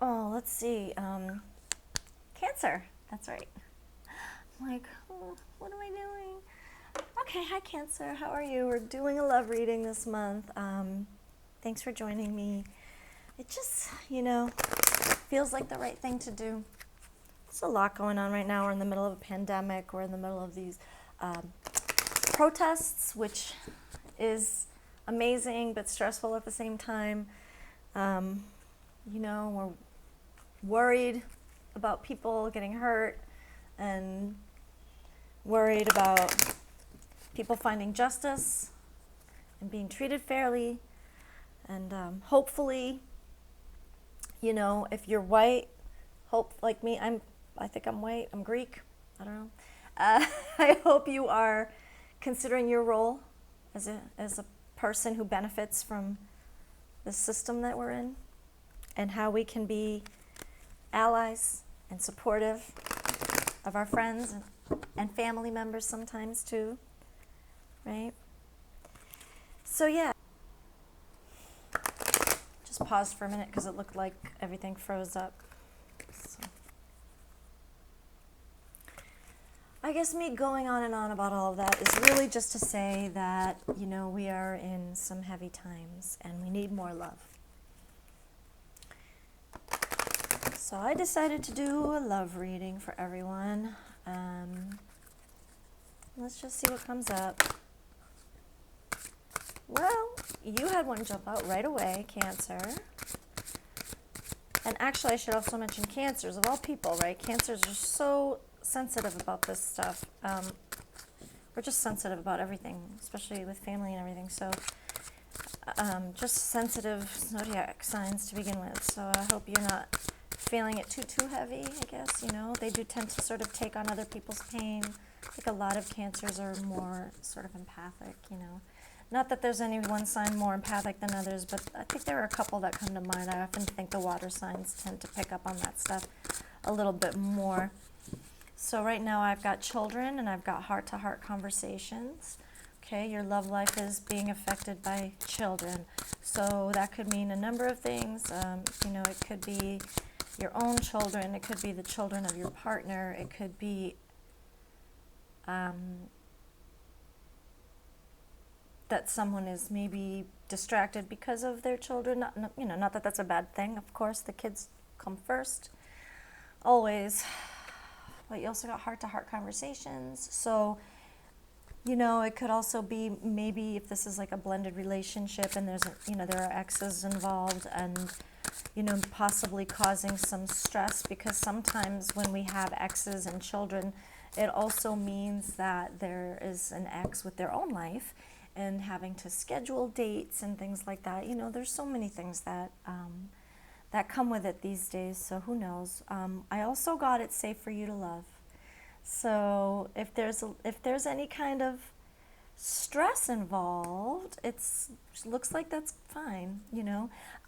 Oh, let's see. Cancer. That's right. I'm like, oh, what am I doing? Okay, hi Cancer. How are you? We're doing a love reading this month. Thanks for joining me. It just, feels like the right thing to do. There's a lot going on right now. We're in the middle of a pandemic. We're in the middle of these protests, which is amazing but stressful at the same time. We're worried about people getting hurt and worried about people finding justice and being treated fairly. And hopefully, if you're white, like me, I think I'm white, I'm Greek, I don't know. I hope you are considering your role as a person who benefits from the system that we're in, and how we can be allies and supportive of our friends and family members sometimes too, right? So yeah, just paused for a minute because it looked like everything froze up. So. I guess me going on and on about all of that is really just to say that, we are in some heavy times and we need more love. So I decided to do a love reading for everyone. Let's just see what comes up. Well, you had one jump out right away, Cancer. And actually, I should also mention Cancers, of all people, right? Cancers are so sensitive about this stuff. We're just sensitive about everything, especially with family and everything. So just sensitive zodiac signs to begin with. So I hope you're not feeling it too heavy, I guess. They do tend to sort of take on other people's pain. I think a lot of Cancers are more sort of empathic, Not that there's any one sign more empathic than others, but I think there are a couple that come to mind. I often think the water signs tend to pick up on that stuff a little bit more. So right now I've got children and I've got heart-to-heart conversations. Okay, your love life is being affected by children. So that could mean a number of things. It could be your own children. It could be the children of your partner. It could be that someone is maybe distracted because of their children. Not that that's a bad thing. Of course, the kids come first, always. But you also got heart-to-heart conversations. So, it could also be maybe if this is like a blended relationship and there are exes involved and, possibly causing some stress, because sometimes when we have exes and children, it also means that there is an ex with their own life and having to schedule dates and things like that. There's so many things that that come with it these days, so who knows. I also got it safe for you to love. So if there's any kind of stress involved, it looks like that's fine,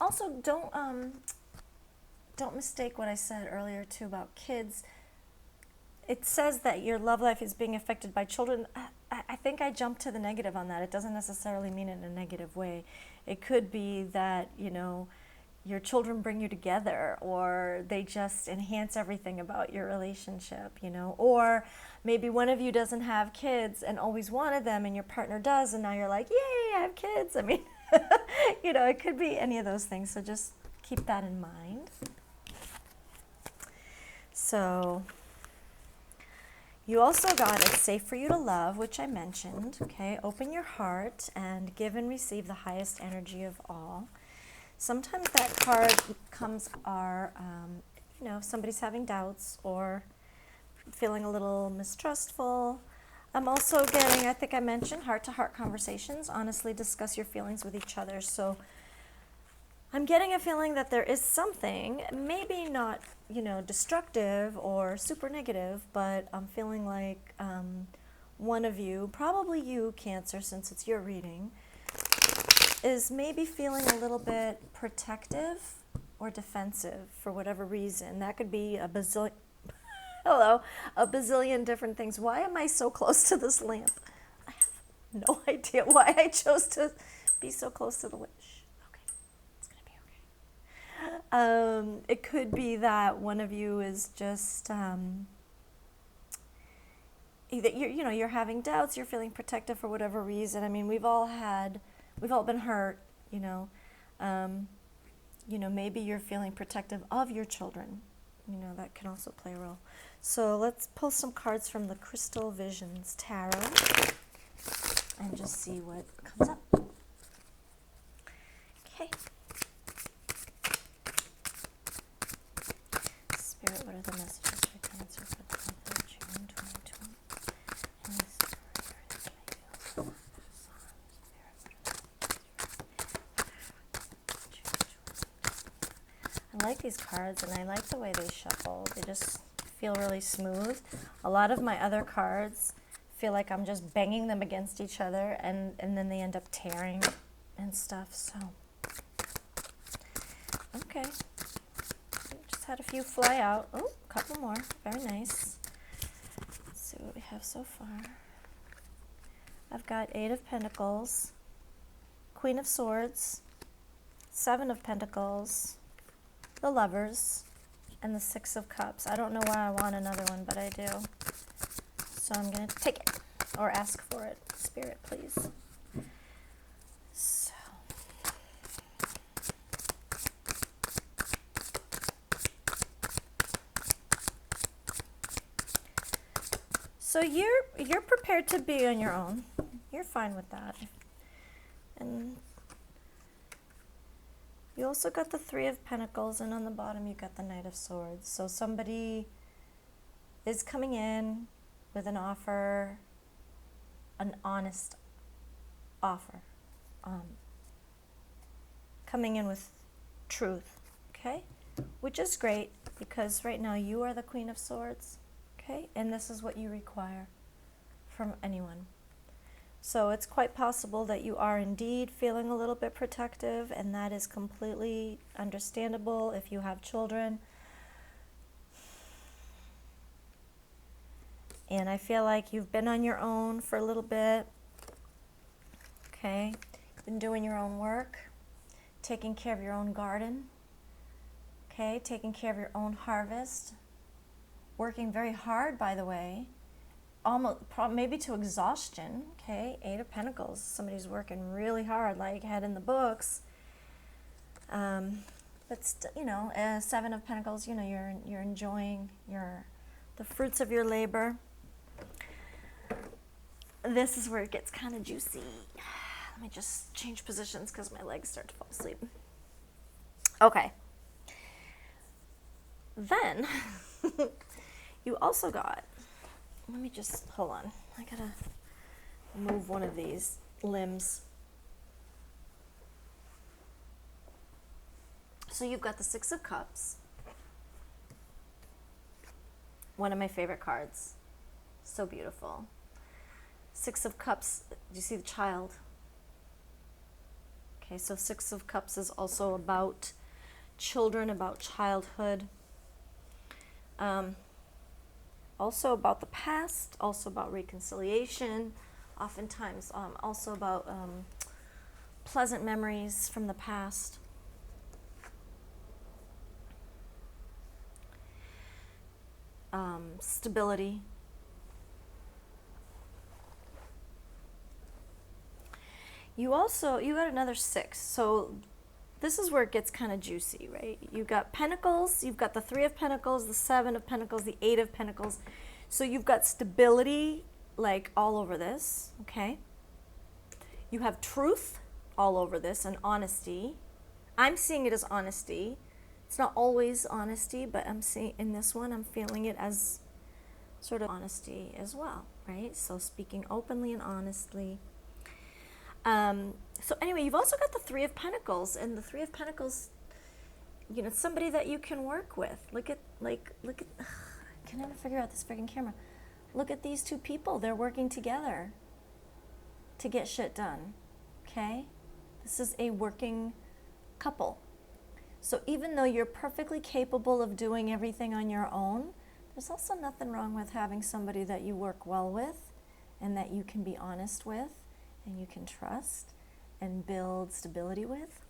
Also, don't mistake what I said earlier too about kids. It says that your love life is being affected by children. I think I jumped to the negative on that. It doesn't necessarily mean it in a negative way. It could be that, your children bring you together, or they just enhance everything about your relationship, or maybe one of you doesn't have kids and always wanted them and your partner does, and now you're like, yay, I have kids. I mean, it could be any of those things, so just keep that in mind. So you also got It's Safe for You to Love, which I mentioned, okay? Open your heart and give and receive the highest energy of all. Sometimes that card comes if somebody's having doubts or feeling a little mistrustful. I'm also getting, I think I mentioned, heart-to-heart conversations. Honestly, discuss your feelings with each other. So I'm getting a feeling that there is something, maybe not, destructive or super negative, but I'm feeling like one of you, probably you, Cancer, since it's your reading, is maybe feeling a little bit protective or defensive for whatever reason. That could be a bazillion different things. Why am I so close to this lamp? I have no idea why I chose to be so close to the witch. Okay, it's gonna be okay. It could be that one of you is just that you're having doubts, you're feeling protective for whatever reason. I mean, we've all been hurt, maybe you're feeling protective of your children. That can also play a role. So let's pull some cards from the Crystal Visions Tarot and just see what comes up. Okay. Spirit, what are the messages for Cancer for the month of June 2020? I like these cards, and I like the way they shuffle. They just feel really smooth. A lot of my other cards feel like I'm just banging them against each other, and then they end up tearing and stuff. So, okay. Just had a few fly out. Oh, a couple more. Very nice. Let's see what we have so far. I've got 8 of Pentacles, Queen of Swords, 7 of Pentacles, the Lovers, and the 6 of Cups. I don't know why I want another one, but I do. So I'm going to take it, or ask for it. Spirit, please. So you're prepared to be on your own. You're fine with that. And you also got the 3 of Pentacles, and on the bottom you got the Knight of Swords. So somebody is coming in with an offer, an honest offer. Coming in with truth, okay? Which is great, because right now you are the Queen of Swords, okay? And this is what you require from anyone. So it's quite possible that you are indeed feeling a little bit protective, and that is completely understandable if you have children. And I feel like you've been on your own for a little bit, okay? Been doing your own work, taking care of your own garden, okay? Taking care of your own harvest, working very hard, by the way. Almost, maybe to exhaustion, okay? 8 of Pentacles, somebody's working really hard, like head in the books. But 7 of Pentacles, you're enjoying the fruits of your labor. This is where it gets kind of juicy. Let me just change positions because my legs start to fall asleep. Okay. Then you also got, let me just, hold on. I gotta move one of these limbs. So you've got the 6 of Cups. One of my favorite cards. So beautiful. 6 of Cups, do you see the child? Okay, so 6 of Cups is also about children, about childhood. Also about the past, also about reconciliation, oftentimes also about pleasant memories from the past. Stability. You got another 6, so this is where it gets kind of juicy, right? You've got Pentacles, you've got the 3 of Pentacles, the 7 of Pentacles, the 8 of Pentacles. So you've got stability, like, all over this, okay? You have truth all over this, and honesty. I'm seeing it as honesty. It's not always honesty, but I'm seeing, in this one, I'm feeling it as sort of honesty as well, right? So speaking openly and honestly. So anyway, you've also got the 3 of Pentacles, and the 3 of Pentacles, somebody that you can work with. Look at, I can never figure out this freaking camera. Look at these 2 people. They're working together to get shit done, okay? This is a working couple. So even though you're perfectly capable of doing everything on your own, there's also nothing wrong with having somebody that you work well with and that you can be honest with and you can trust and build stability with.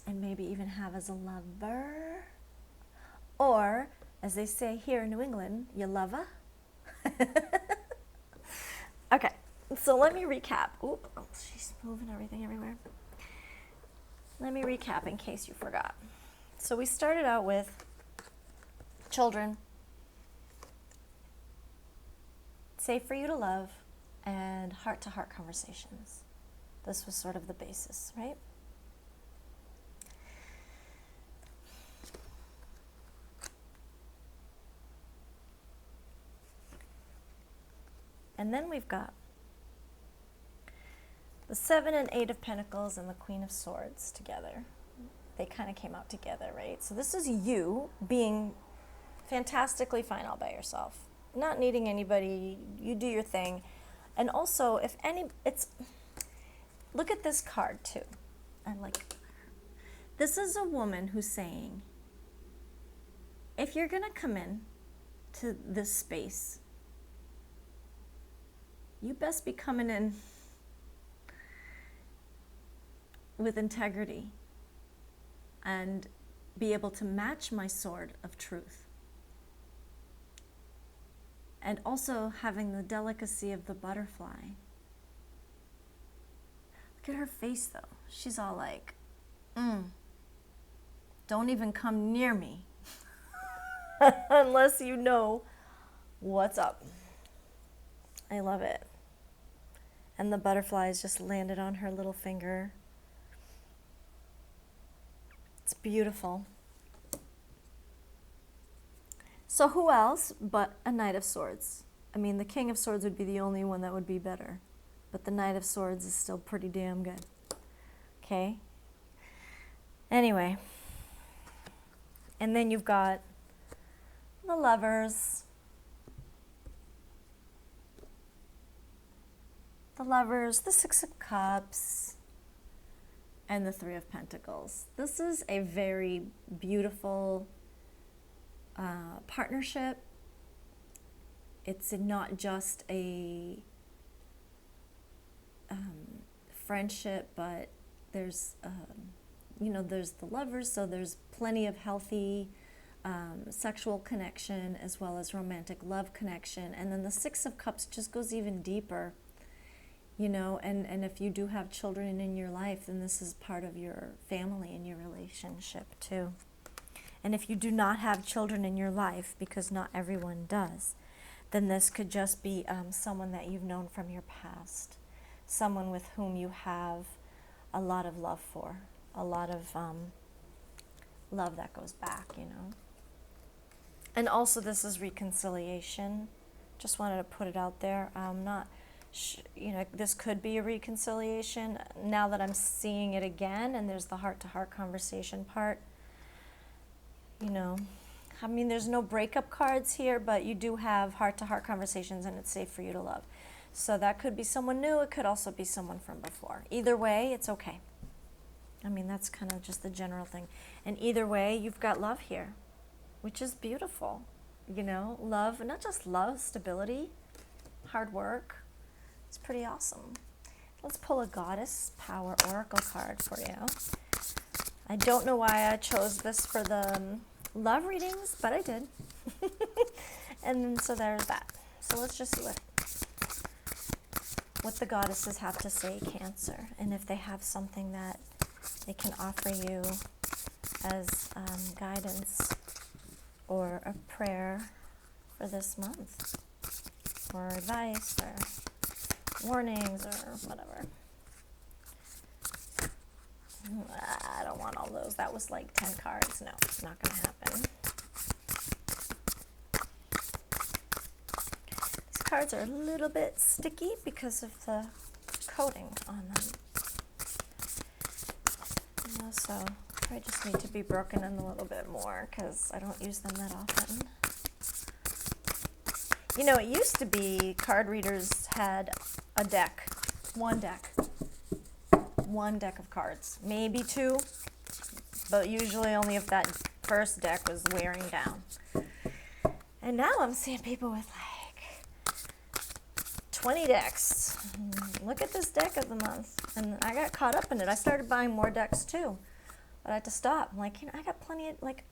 and maybe even have as a lover. Or, as they say here in New England, you lover. Okay, so let me recap. Oop, oh, she's moving everything everywhere. Let me recap in case you forgot. So we started out with children, safe for you to love, and heart-to-heart conversations. This was sort of the basis, right? And then we've got the 7 and 8 of Pentacles and the Queen of Swords together. They kind of came out together, right? So this is you being fantastically fine all by yourself, not needing anybody. You do your thing. And also, look at this card too. This is a woman who's saying, if you're going to come in to this space, you best be coming in with integrity and be able to match my sword of truth. And also having the delicacy of the butterfly. Look at her face though. She's all like, don't even come near me unless you know what's up. I love it. And the butterflies just landed on her little finger. It's beautiful. So who else but a Knight of Swords? I mean, the King of Swords would be the only one that would be better. But the Knight of Swords is still pretty damn good. Okay? Anyway. And then you've got the Lovers. The Lovers, the Six of Cups, and the Three of Pentacles. This is a very beautiful partnership. It's not just a friendship, but there's, there's the lovers, so there's plenty of healthy sexual connection as well as romantic love connection. And then the Six of Cups just goes even deeper. And if you do have children in your life, then this is part of your family and your relationship too. And if you do not have children in your life, because not everyone does, then this could just be someone that you've known from your past, someone with whom you have a lot of love for, a lot of love that goes back, And also this is reconciliation. Just wanted to put it out there. This could be a reconciliation now that I'm seeing it again, and there's the heart-to-heart conversation part. There's no breakup cards here, but you do have heart-to-heart conversations, and it's safe for you to love. So that could be someone new. It could also be someone from before. Either way, it's okay. That's kind of just the general thing. And either way, you've got love here, which is beautiful. Love, not just love, stability, hard work. It's pretty awesome. Let's pull a Goddess Power Oracle card for you. I don't know why I chose this for the love readings, but I did. And so there's that. So let's just see what the goddesses have to say, Cancer, and if they have something that they can offer you as guidance or a prayer for this month, or advice, or warnings, or whatever. I don't want all those. That was like 10 cards. No, it's not going to happen. These cards are a little bit sticky because of the coating on them. So I just need to be broken in a little bit more because I don't use them that often. It used to be card readers had a deck, one deck of cards, maybe two, but usually only if that first deck was wearing down. And now I'm seeing people with like 20 decks. Look at this deck of the month. And I got caught up in it. I started buying more decks too. But I had to stop. I'm like, I got plenty of, like,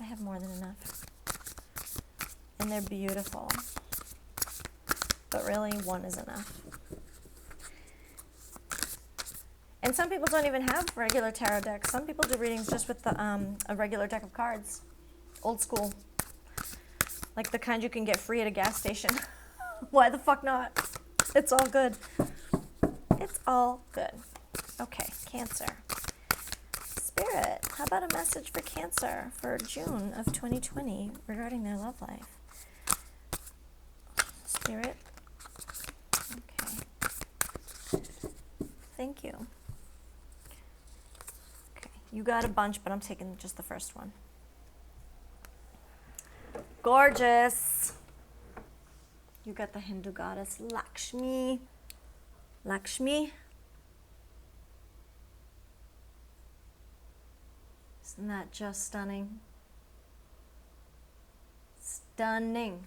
I have more than enough. And they're beautiful. But really, one is enough. And some people don't even have regular tarot decks. Some people do readings just with a regular deck of cards. Old school. Like the kind you can get free at a gas station. Why the fuck not? It's all good. It's all good. Okay, Cancer. Spirit, how about a message for Cancer for June of 2020 regarding their love life? Spirit. Okay. Thank you. Okay, you got a bunch, but I'm taking just the first one. Gorgeous. You got the Hindu goddess Lakshmi. Lakshmi. Isn't that just stunning? Stunning.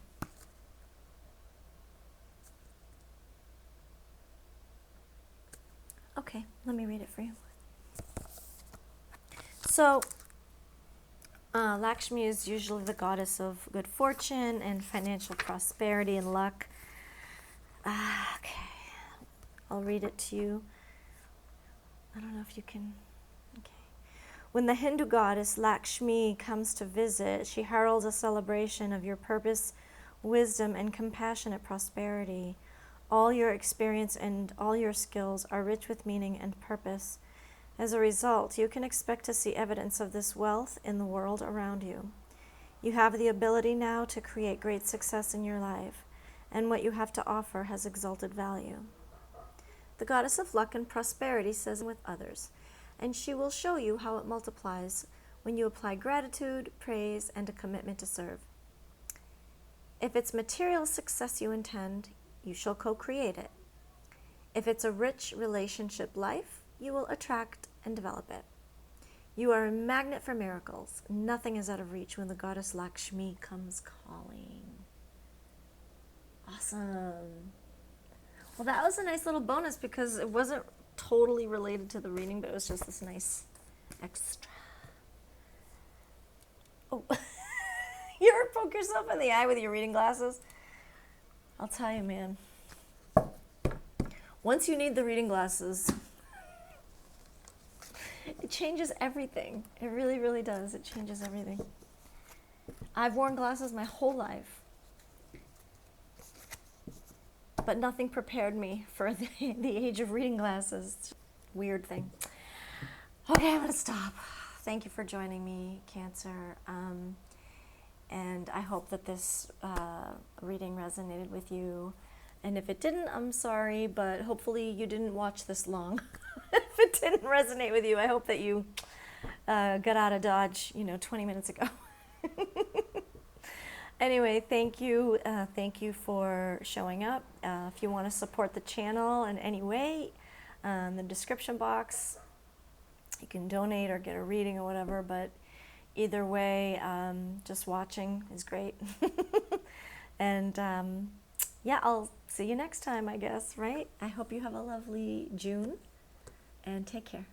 Okay, let me read it for you. So, Lakshmi is usually the goddess of good fortune and financial prosperity and luck. Okay, I'll read it to you. I don't know if you can. Okay. When the Hindu goddess Lakshmi comes to visit, she heralds a celebration of your purpose, wisdom, and compassionate prosperity. All your experience and all your skills are rich with meaning and purpose. As a result, you can expect to see evidence of this wealth in the world around you. You have the ability now to create great success in your life, and what you have to offer has exalted value. The goddess of luck and prosperity says with others, and she will show you how it multiplies when you apply gratitude, praise, and a commitment to serve. If it's material success you intend, you shall co-create it. If it's a rich relationship life, you will attract and develop it. You are a magnet for miracles. Nothing is out of reach when the goddess Lakshmi comes calling. Awesome. Well, that was a nice little bonus because it wasn't totally related to the reading, but it was just this nice extra. Oh, you ever poke yourself in the eye with your reading glasses? I'll tell you, man. Once you need the reading glasses, it changes everything. It really, really does. It changes everything. I've worn glasses my whole life, but nothing prepared me for the age of reading glasses. Weird thing. Okay, I'm going to stop. Thank you for joining me, Cancer. And I hope that this reading resonated with you. And if it didn't, I'm sorry, but hopefully you didn't watch this long. If it didn't resonate with you, I hope that you got out of Dodge, 20 minutes ago. Anyway, thank you. Thank you for showing up. If you want to support the channel in any way, in the description box, you can donate or get a reading or whatever, but either way, just watching is great. And yeah, I'll see you next time, I guess, right? I hope you have a lovely June, and take care.